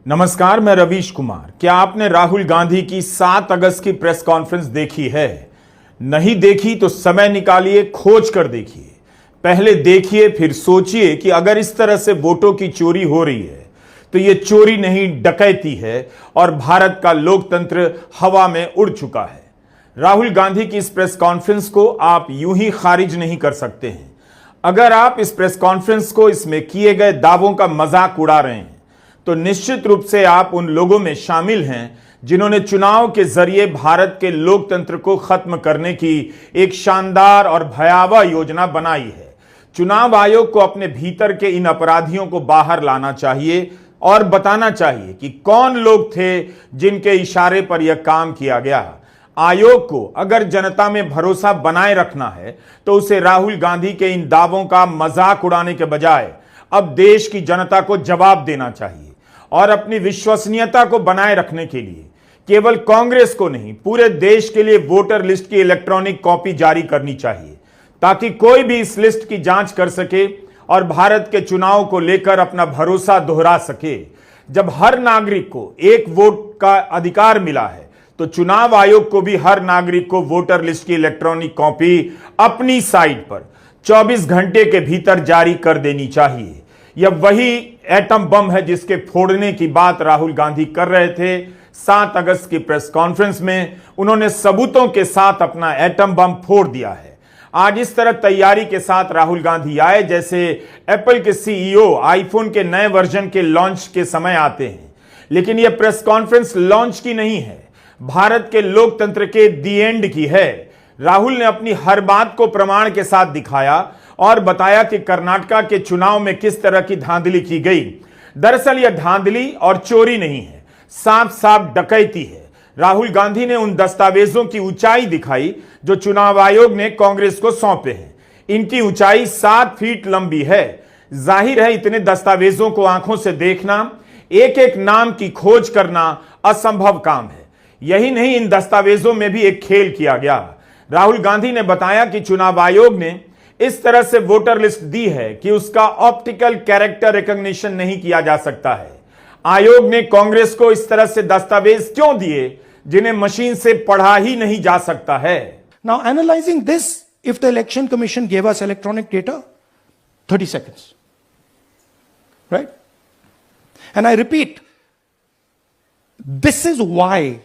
नमस्कार, मैं रवीश कुमार। क्या आपने राहुल गांधी की 7 अगस्त की प्रेस कॉन्फ्रेंस देखी है? नहीं देखी तो समय निकालिए, खोज कर देखिए। पहले देखिए, फिर सोचिए कि अगर इस तरह से वोटों की चोरी हो रही है तो यह चोरी नहीं, डकैती है और भारत का लोकतंत्र हवा में उड़ चुका है। राहुल गांधी की इस प्रेस कॉन्फ्रेंस को आप यूं ही खारिज नहीं कर सकते हैं। अगर आप इस प्रेस कॉन्फ्रेंस को, इसमें किए गए दावों का मजाक उड़ा रहे हैं तो निश्चित रूप से आप उन लोगों में शामिल हैं जिन्होंने चुनाव के जरिए भारत के लोकतंत्र को खत्म करने की एक शानदार और भयावह योजना बनाई है। चुनाव आयोग को अपने भीतर के इन अपराधियों को बाहर लाना चाहिए और बताना चाहिए कि कौन लोग थे जिनके इशारे पर यह काम किया गया। आयोग को अगर जनता में भरोसा बनाए रखना है तो उसे राहुल गांधी के इन दावों का मजाक उड़ाने के बजाय अब देश की जनता को जवाब देना चाहिए और अपनी विश्वसनीयता को बनाए रखने के लिए केवल कांग्रेस को नहीं, पूरे देश के लिए वोटर लिस्ट की इलेक्ट्रॉनिक कॉपी जारी करनी चाहिए ताकि कोई भी इस लिस्ट की जांच कर सके और भारत के चुनाव को लेकर अपना भरोसा दोहरा सके। जब हर नागरिक को एक वोट का अधिकार मिला है तो चुनाव आयोग को भी हर नागरिक को वोटर लिस्ट की इलेक्ट्रॉनिक कॉपी अपनी साइट पर 24 घंटे के भीतर जारी कर देनी चाहिए। यह वही एटम बम है जिसके फोड़ने की बात राहुल गांधी कर रहे थे। 7 अगस्त की प्रेस कॉन्फ्रेंस में उन्होंने सबूतों के साथ अपना एटम बम फोड़ दिया है। आज इस तरह तैयारी के साथ राहुल गांधी आए जैसे एप्पल के सीईओ आईफोन के नए वर्जन के लॉन्च के समय आते हैं। लेकिन यह प्रेस कॉन्फ्रेंस लॉन्च की नहीं है, भारत के लोकतंत्र के दी एंड की है। राहुल ने अपनी हर बात को प्रमाण के साथ दिखाया और बताया कि कर्नाटका के चुनाव में किस तरह की धांधली की गई। दरअसल यह धांधली और चोरी नहीं है, साफ साफ डकैती है। राहुल गांधी ने उन दस्तावेजों की ऊंचाई दिखाई जो चुनाव आयोग ने कांग्रेस को सौंपे हैं। इनकी ऊंचाई 7 फीट लंबी है। जाहिर है इतने दस्तावेजों को आंखों से देखना, एक एक नाम की खोज करना असंभव काम है। यही नहीं, इन दस्तावेजों में भी एक खेल किया गया। राहुल गांधी ने बताया कि चुनाव आयोग ने इस तरह से वोटर लिस्ट दी है कि उसका ऑप्टिकल कैरेक्टर रिकॉग्निशन नहीं किया जा सकता है। आयोग ने कांग्रेस को इस तरह से दस्तावेज क्यों दिए जिन्हें मशीन से पढ़ा ही नहीं जा सकता है? Now analyzing this, if the election commission gave us electronic data, 30 seconds. Right? And I repeat, this is why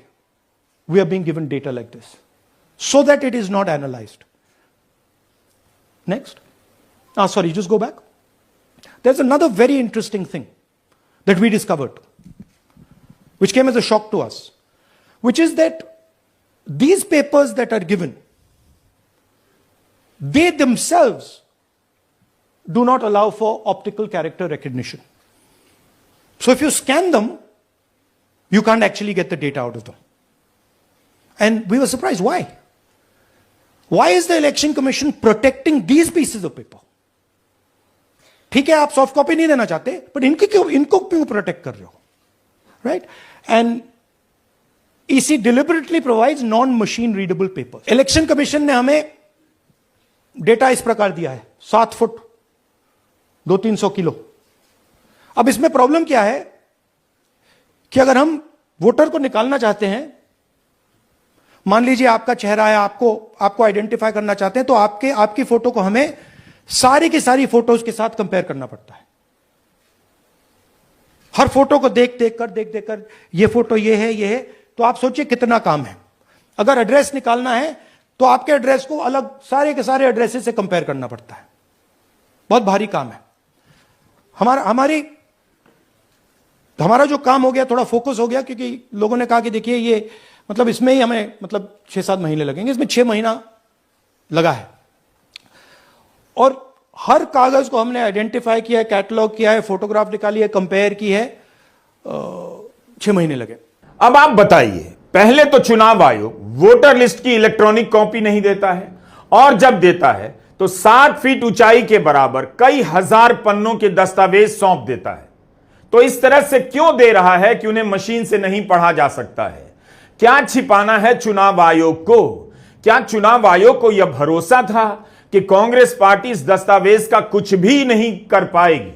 we are being given data like this, so that it is not analyzed. Next. Sorry, just go back. There's another very interesting thing that we discovered, which came as a shock to us, which is that these papers that are given, they themselves do not allow for optical character recognition. So if you scan them, you can't actually get the data out of them. And we were surprised. Why? Why is the election commission protecting these pieces of paper? ठीक है, आप soft copy नहीं देना चाहते, but इनको क्यों protect कर रहे हो? Right? And EC deliberately provides non machine readable paper. Election commission ने हमें डेटा इस प्रकार दिया है, 7 फुट 200-300 किलो। अब इसमें प्रॉब्लम क्या है कि अगर हम वोटर को निकालना चाहते हैं, मान लीजिए आपका चेहरा है, आपको आइडेंटिफाई करना चाहते हैं, तो आपकी फोटो को हमें सारी की सारी फोटोज के साथ कंपेयर करना पड़ता है। हर फोटो को देख देख कर ये फोटो ये है, तो आप सोचिए कितना काम है। अगर एड्रेस निकालना है तो आपके एड्रेस को अलग सारे के सारे एड्रेसेस से कंपेयर करना पड़ता है। बहुत भारी काम है। हमारा जो काम हो गया, थोड़ा फोकस हो गया, क्योंकि लोगों ने कहा कि देखिए ये मतलब इसमें ही हमें 6-7 महीने लगेंगे, इसमें 6 महीना लगा है। और हर कागज को हमने आइडेंटिफाई किया है, कैटलॉग किया है, फोटोग्राफ निकाली है, कंपेयर की है, 6 महीने लगे। अब आप बताइए, पहले तो चुनाव आयोग वोटर लिस्ट की इलेक्ट्रॉनिक कॉपी नहीं देता है, और जब देता है तो 7 फीट ऊंचाई के बराबर कई हजार पन्नों के दस्तावेज सौंप देता है। तो इस तरह से क्यों दे रहा है कि उन्हें मशीन से नहीं पढ़ा जा सकता है? क्या छिपाना है चुनाव आयोग को? क्या चुनाव आयोग को यह भरोसा था कि कांग्रेस पार्टी इस दस्तावेज का कुछ भी नहीं कर पाएगी,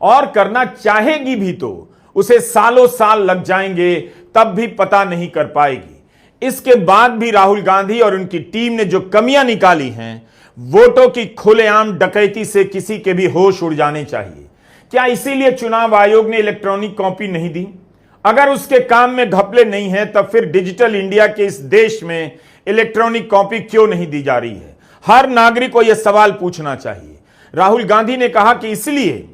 और करना चाहेगी भी तो उसे सालों साल लग जाएंगे, तब भी पता नहीं कर पाएगी। इसके बाद भी राहुल गांधी और उनकी टीम ने जो कमियां निकाली हैं, वोटों की खुलेआम डकैती से किसी के भी होश उड़ जाने चाहिए। क्या इसीलिए चुनाव आयोग ने इलेक्ट्रॉनिक कॉपी नहीं दी? अगर उसके काम में घपले नहीं है, तब फिर डिजिटल इंडिया के इस देश में इलेक्ट्रॉनिक कॉपी क्यों नहीं दी जा रही है? हर नागरिक को यह सवाल पूछना चाहिए। राहुल गांधी ने कहा कि इसलिए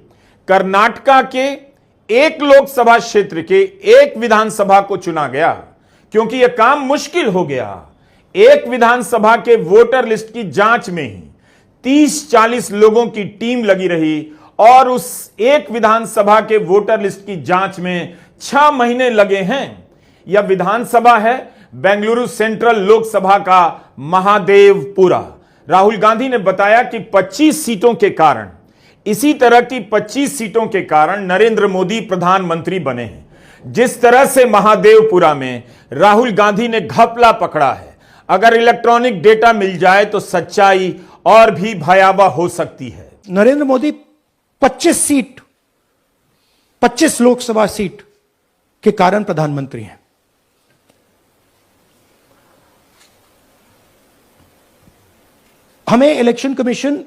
कर्नाटका के एक लोकसभा क्षेत्र के एक विधानसभा को चुना गया, क्योंकि यह काम मुश्किल हो गया। एक विधानसभा के वोटर लिस्ट की जांच में ही 30-40 लोगों की टीम लगी रही और उस एक विधानसभा के वोटर लिस्ट की जांच में 6 महीने लगे हैं। यह विधानसभा है बेंगलुरु सेंट्रल लोकसभा का महादेवपुरा। राहुल गांधी ने बताया कि 25 सीटों के कारण, इसी तरह की 25 सीटों के कारण नरेंद्र मोदी प्रधानमंत्री बने हैं। जिस तरह से महादेवपुरा में राहुल गांधी ने घपला पकड़ा है, अगर इलेक्ट्रॉनिक डेटा मिल जाए तो सच्चाई और भी भयावह हो सकती है। नरेंद्र मोदी 25 लोकसभा सीट के कारण प्रधानमंत्री हैं। हमें इलेक्शन कमीशन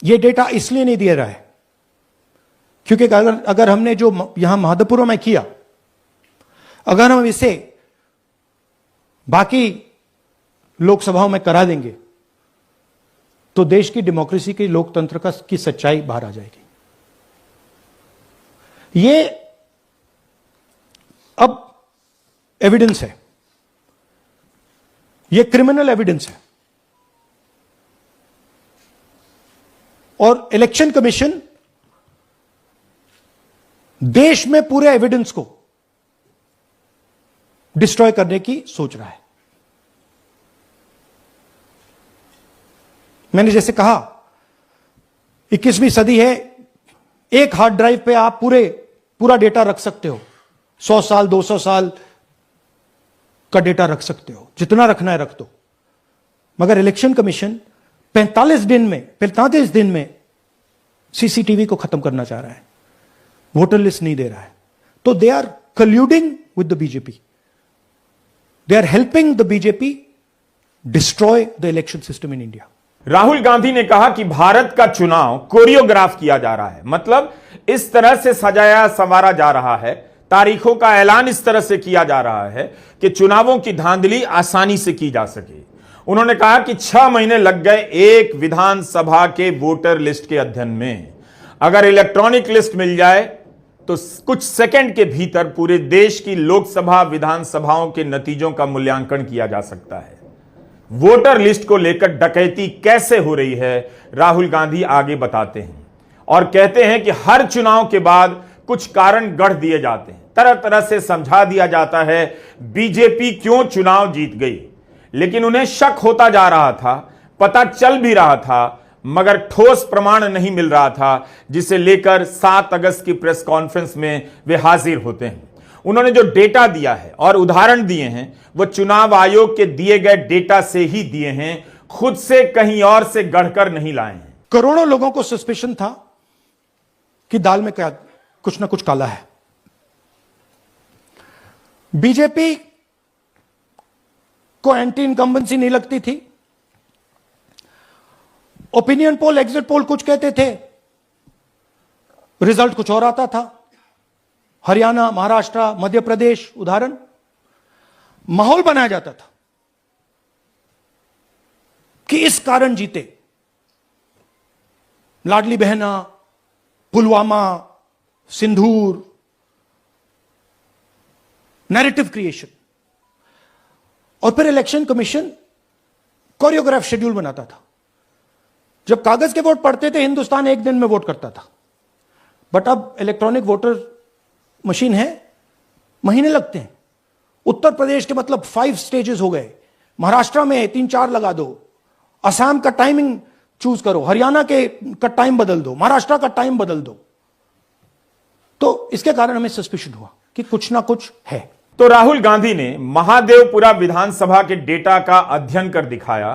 यह डेटा इसलिए नहीं दे रहा है क्योंकि अगर हमने जो यहां महादेवपुरा में किया, अगर हम इसे बाकी लोकसभाओं में करा देंगे तो देश की डेमोक्रेसी की, लोकतंत्र की सच्चाई बाहर आ जाएगी। ये अब एविडेंस है, ये क्रिमिनल एविडेंस है और इलेक्शन कमीशन देश में पूरे एविडेंस को डिस्ट्रॉय करने की सोच रहा है। मैंने जैसे कहा 21वीं सदी है, एक हार्ड ड्राइव पे आप पूरा डेटा रख सकते हो, 100 साल 200 साल का डेटा रख सकते हो, जितना रखना है रख दो। मगर इलेक्शन कमीशन 45 दिन में सीसीटीवी को खत्म करना चाह रहा है, वोटर लिस्ट नहीं दे रहा है। तो they are colluding with the BJP, they are helping the BJP destroy the election system in India. Rahul Gandhi ने कहा कि भारत का चुनाव कोरियोग्राफ किया जा रहा है, मतलब इस तरह से सजाया संवारा जा रहा है, तारीखों का ऐलान इस तरह से किया जा रहा है कि चुनावों की धांधली आसानी से की जा सके। उन्होंने कहा कि 6 महीने लग गए एक विधानसभा के वोटर लिस्ट के अध्ययन में। अगर इलेक्ट्रॉनिक लिस्ट मिल जाए तो कुछ सेकंड के भीतर पूरे देश की लोकसभा विधानसभाओं के नतीजों का मूल्यांकन किया जा सकता है। वोटर लिस्ट को लेकर डकैती कैसे हो रही है, राहुल गांधी आगे बताते हैं और कहते हैं कि हर चुनाव के बाद कुछ कारण गढ़ दिए जाते हैं, तरह तरह से समझा दिया जाता है बीजेपी क्यों चुनाव जीत गई। लेकिन उन्हें शक होता जा रहा था, पता चल भी रहा था, मगर ठोस प्रमाण नहीं मिल रहा था, जिसे लेकर 7 अगस्त की प्रेस कॉन्फ्रेंस में वे हाजिर होते हैं। उन्होंने जो डेटा दिया है और उदाहरण दिए हैं, वो चुनाव आयोग के दिए गए डेटा से ही दिए हैं, खुद से कहीं और से गढ़कर नहीं लाए हैं। करोड़ों लोगों को सस्पेशन था कि दाल में क्या कुछ ना कुछ काला है। बीजेपी को एंटी इनकम्बेंसी नहीं लगती थी, ओपिनियन पोल, एग्जिट पोल कुछ कहते थे, रिजल्ट कुछ और आता था। हरियाणा, महाराष्ट्र, मध्य प्रदेश उदाहरण, माहौल बनाया जाता था कि इस कारण जीते। लाडली बहना, पुलवामा, सिंदूर, नैरेटिव क्रिएशन। और फिर इलेक्शन कमीशन कोरियोग्राफ शेड्यूल बनाता था। जब कागज के वोट पड़ते थे, हिंदुस्तान एक दिन में वोट करता था, बट अब इलेक्ट्रॉनिक वोटर मशीन है, महीने लगते हैं। उत्तर प्रदेश के मतलब 5 स्टेजेस हो गए, महाराष्ट्र में 3-4 लगा दो, असम का टाइमिंग चूज करो, हरियाणा का टाइम बदल दो, महाराष्ट्र का टाइम बदल दो। तो इसके कारण हमें सस्पिशन हुआ कि कुछ ना कुछ है। तो राहुल गांधी ने महादेवपुरा विधानसभा के डेटा का अध्ययन कर दिखाया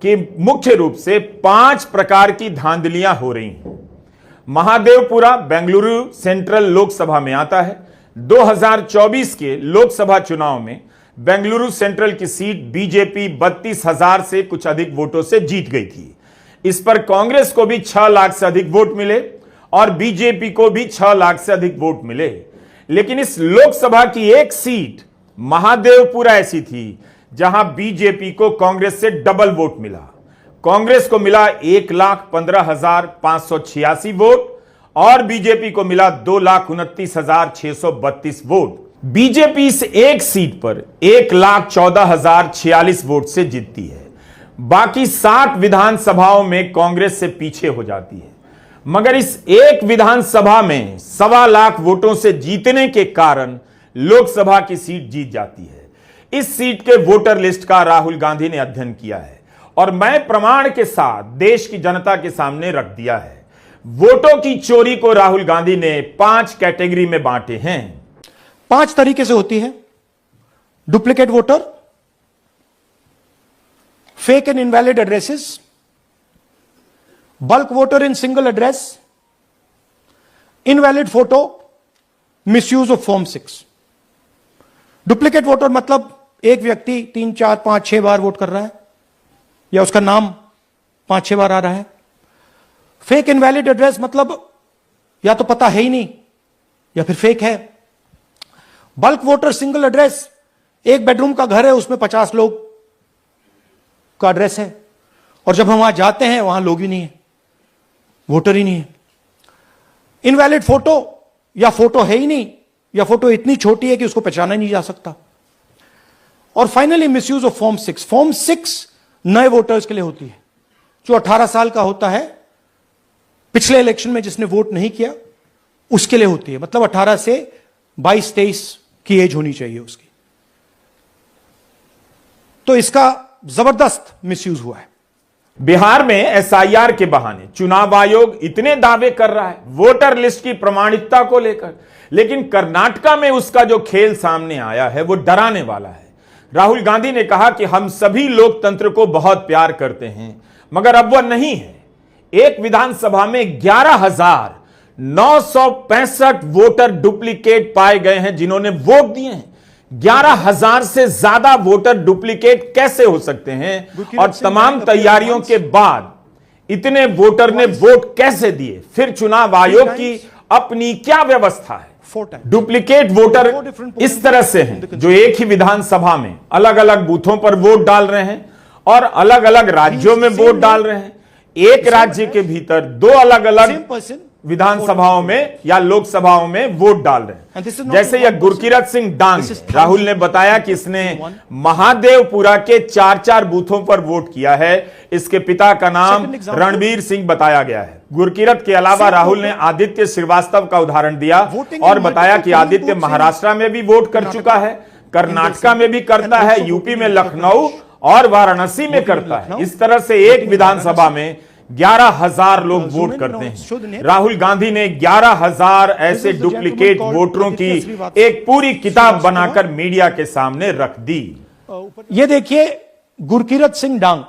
कि मुख्य रूप से 5 प्रकार की धांधलियां हो रही हैं। महादेवपुरा बेंगलुरु सेंट्रल लोकसभा में आता है। 2024 के लोकसभा चुनाव में बेंगलुरु सेंट्रल की सीट बीजेपी 32,000 से कुछ अधिक वोटों से जीत गई थी। इस पर कांग्रेस को भी 6 लाख से अधिक वोट मिले और बीजेपी को भी 6 लाख से अधिक वोट मिले। लेकिन इस लोकसभा की एक सीट महादेवपुरा ऐसी थी जहां बीजेपी को कांग्रेस से डबल वोट मिला। कांग्रेस को मिला 1,15,586 वोट और बीजेपी को मिला 2,29,632 वोट। बीजेपी इस एक सीट पर 1,14,046 वोट से जीतती है। बाकी 7 विधानसभाओं में कांग्रेस से पीछे हो जाती है, मगर इस एक विधानसभा में 1.25 लाख वोटों से जीतने के कारण लोकसभा की सीट जीत जाती है। इस सीट के वोटर लिस्ट का राहुल गांधी ने अध्ययन किया है और मैं प्रमाण के साथ देश की जनता के सामने रख दिया है। वोटों की चोरी को राहुल गांधी ने 5 कैटेगरी में बांटे हैं। 5 तरीके से होती है। Duplicate voter, fake and invalid addresses, bulk voter in single address, invalid photo, misuse of form 6। Duplicate voter मतलब एक व्यक्ति 3, 4, 5, 6 बार वोट कर रहा है या उसका नाम 5-6 बार आ रहा है। फेक इनवैलिड एड्रेस मतलब या तो पता है ही नहीं या फिर फेक है। बल्क वोटर सिंगल एड्रेस, एक बेडरूम का घर है, उसमें 50 लोग का एड्रेस है और जब हम वहां जाते हैं वहां लोग ही नहीं है, वोटर ही नहीं है। इनवैलिड फोटो, या फोटो है ही नहीं या फोटो इतनी छोटी है कि उसको पहचाना ही नहीं जा सकता। और finally misuse of form 6। Form 6 नए वोटर्स के लिए होती है। जो 18 साल का होता है, पिछले इलेक्शन में जिसने वोट नहीं किया उसके लिए होती है। मतलब 18 से 22-23 की एज होनी चाहिए उसकी। तो इसका जबरदस्त मिसयूज हुआ है। बिहार में एसआईआर के बहाने चुनाव आयोग इतने दावे कर रहा है वोटर लिस्ट की प्रमाणिकता को लेकर, लेकिन कर्नाटका में उसका जो खेल सामने आया है वो डराने वाला है। राहुल गांधी ने कहा कि हम सभी लोकतंत्र को बहुत प्यार करते हैं, मगर अब वह नहीं है। एक विधानसभा में 11,965 वोटर डुप्लीकेट पाए गए हैं जिन्होंने वोट दिए हैं। 11,000 से ज्यादा वोटर डुप्लीकेट कैसे हो सकते हैं और तमाम तैयारियों के बाद इतने वोटर ने वोट कैसे दिए? फिर चुनाव आयोग की अपनी क्या व्यवस्था है? डुप्लीकेट वोटर इस तरह से हैं जो एक ही विधानसभा में अलग अलग बूथों पर वोट डाल रहे हैं और अलग अलग राज्यों में वोट डाल रहे हैं। एक राज्य के भीतर 2 अलग अलग विधानसभाओं में या लोकसभाओं में वोट डाल रहे हैं। जैसे यह गुरकीरत सिंह डांग, राहुल ने बताया कि इसने महादेवपुरा के 4-4 बूथों पर वोट किया है। इसके पिता का नाम रणबीर सिंह बताया गया है। गुरकीरत के अलावा राहुल ने आदित्य श्रीवास्तव का उदाहरण दिया और बताया कि आदित्य महाराष्ट्र में भी वोट कर चुका है, कर्नाटका में भी करता है, यूपी में लखनऊ और वाराणसी में करता है। इस तरह से एक विधानसभा में 11,000 लोग वोट करते हैं। राहुल गांधी ने 11,000 ऐसे डुप्लीकेट वोटरों की एक पूरी किताब बनाकर मीडिया के सामने रख दी। ये देखिए गुरकीरत सिंह डांग,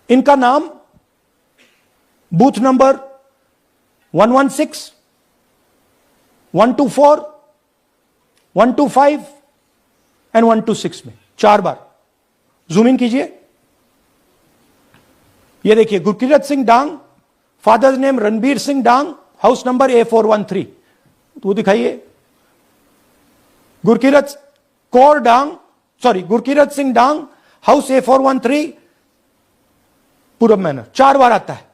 इनका नाम बूथ नंबर 116, 124, 125 एंड 126 में 4 बार। जूम इन कीजिए। ये देखिए गुरकीरत सिंह डांग, फादर्स नेम रणबीर सिंह डांग, हाउस नंबर A413। तो दिखाइए गुरकीरत सिंह डांग, हाउस A413, पूरब मैनर। 4 बार आता है।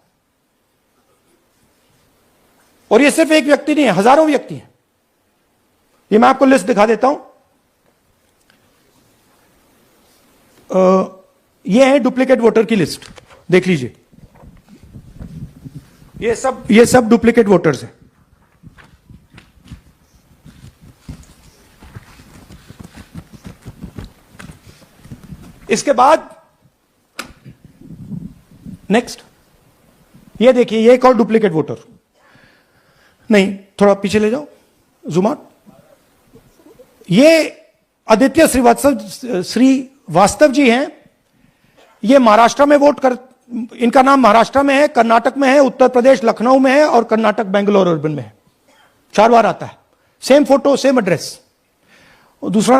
और ये सिर्फ एक व्यक्ति नहीं है, हजारों व्यक्ति हैं। ये मैं आपको लिस्ट दिखा देता हूं। ये है डुप्लीकेट वोटर की लिस्ट, देख लीजिए। ये सब डुप्लीकेट वोटर्स हैं। इसके बाद नेक्स्ट, ये देखिए, ये एक और डुप्लीकेट वोटर। नहीं, थोड़ा पीछे ले जाओ, जूम आउट। ये आदित्य श्रीवास्तव जी हैं। ये महाराष्ट्र में इनका नाम महाराष्ट्र में है, कर्नाटक में है, उत्तर प्रदेश लखनऊ में है और कर्नाटक बेंगलोर अर्बन में है। 4 बार आता है, सेम फोटो सेम एड्रेस। दूसरा